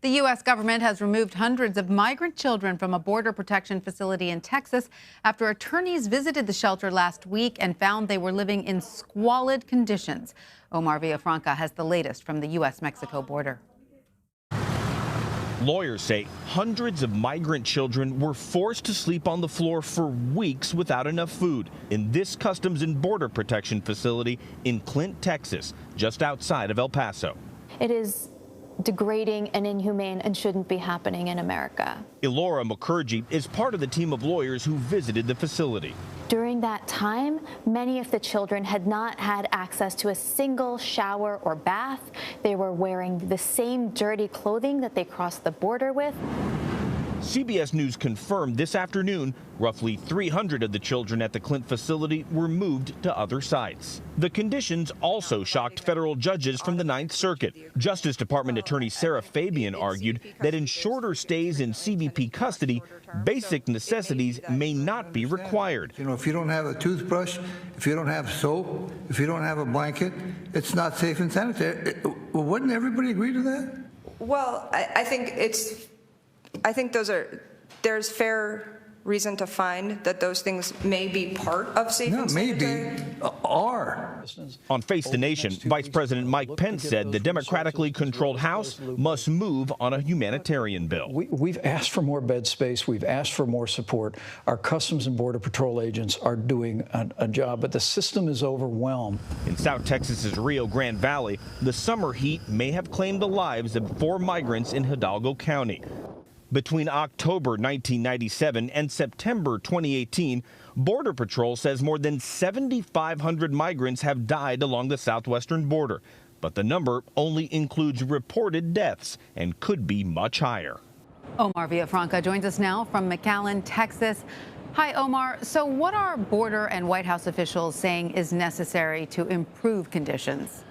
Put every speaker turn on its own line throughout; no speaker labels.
The U.S. government has removed hundreds of migrant children from a border protection facility in Texas after attorneys visited the shelter last week and found they were living in squalid conditions. Omar Villafranca has the latest from the U.S. Mexico border.
Lawyers say hundreds of migrant children were forced to sleep on the floor for weeks without enough food in this Customs and Border Protection facility in Clint, Texas, just outside of El Paso.
It is degrading and inhumane and shouldn't be happening in America.
Elora Mukherjee is part of the team of lawyers who visited the facility.
During that time, many of the children had not had access to a single shower or bath. They were wearing the same dirty clothing that they crossed the border with.
CBS News confirmed this afternoon roughly 300 of the children at the Clint facility were moved to other sites. The conditions also shocked federal judges from the Ninth Circuit. Justice Department Attorney Sarah Fabian argued that in shorter stays in CBP custody, basic necessities may not be required.
You know, if you don't have a toothbrush, if you don't have soap, if you don't have a blanket, it's not safe and sanitary. Well, wouldn't everybody agree to that?
Well, I think there's fair reason to find that those things may be part of safe and sanitary.
Maybe are.
On Face the Nation, Vice President Mike Pence said the democratically controlled House must move on a humanitarian bill.
We've asked for more bed space. We've asked for more support. Our Customs and Border Patrol agents are doing a job, but the system is overwhelmed.
In South Texas's Rio Grande Valley, the summer heat may have claimed the lives of 4 migrants in Hidalgo County. Between October 1997 and September 2018, Border Patrol says more than 7,500 migrants have died along the southwestern border. But the number only includes reported deaths and could be much higher.
Omar Villafranca joins us now from McAllen, Texas. Hi, Omar. So what are border and White House officials saying is necessary to improve conditions?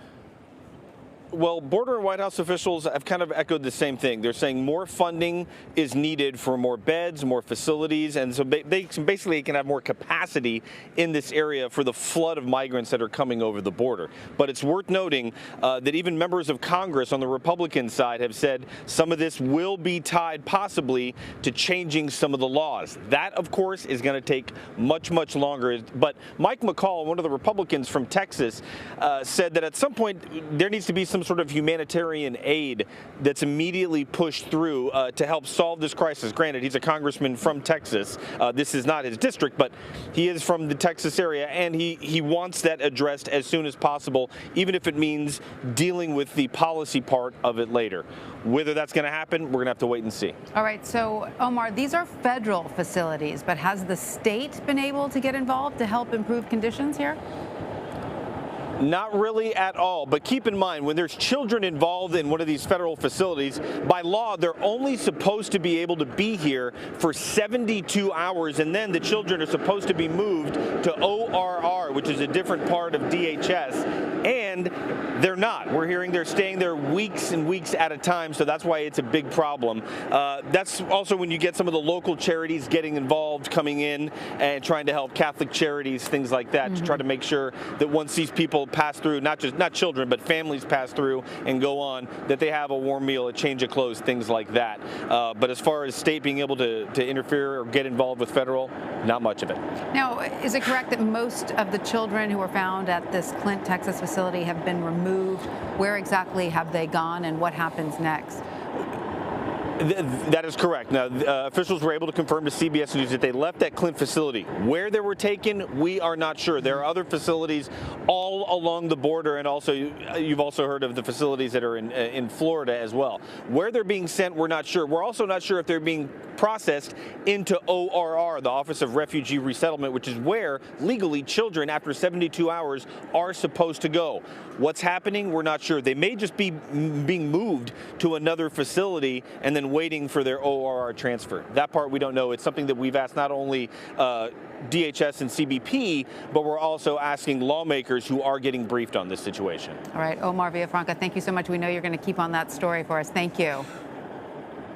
Well, border and White House officials have kind of echoed the same thing. They're saying more funding is needed for more beds, more facilities, and so they basically can have more capacity in this area for the flood of migrants that are coming over the border. But it's worth noting that even members of Congress on the Republican side have said some of this will be tied possibly to changing some of the laws. That, of course, is going to take much, much longer. But Mike McCall, one of the Republicans from Texas, said that at some point there needs to be some sort of humanitarian aid that's immediately pushed through to help solve this crisis. Granted, he's a congressman from Texas. This is not his district, but he is from the Texas area, and he wants that addressed as soon as possible, even if it means dealing with the policy part of it later. Whether that's going to happen, we're going to have to wait and see.
All right. So, Omar, these are federal facilities, but has the state been able to get involved to help improve conditions here?
Not really at all, but keep in mind, when there's children involved in one of these federal facilities, by law, they're only supposed to be able to be here for 72 hours, and then the children are supposed to be moved to ORR, which is a different part of DHS, and they're not. We're hearing they're staying there weeks and weeks at a time, so that's why it's a big problem. That's also when you get some of the local charities getting involved, coming in and trying to help Catholic charities, things like that, to try to make sure that once these people pass through, not children, but families pass through and go on, that they have a warm meal, a change of clothes, things like that. But as far as state being able to interfere or get involved with federal, not much of it.
Now, is it correct that most of the children who were found at this Clint, Texas facility have been removed? Where exactly have they gone, and what happens next?
That is correct. Now, officials were able to confirm to CBS News that they left that Clint facility. Where they were taken, we are not sure. There are other facilities all along the border, and also you've also heard of the facilities that are in Florida as well. Where they're being sent, we're not sure. We're also not sure if they're being processed into ORR, the Office of Refugee Resettlement, which is where legally children after 72 hours are supposed to go. What's happening, we're not sure. They may just be being moved to another facility and then waiting for their ORR transfer. That part we don't know. It's something that we've asked not only DHS and CBP, but we're also asking lawmakers who are getting briefed on this situation.
All right, Omar Villafranca, thank you so much. We know you're going to keep on that story for us. Thank you.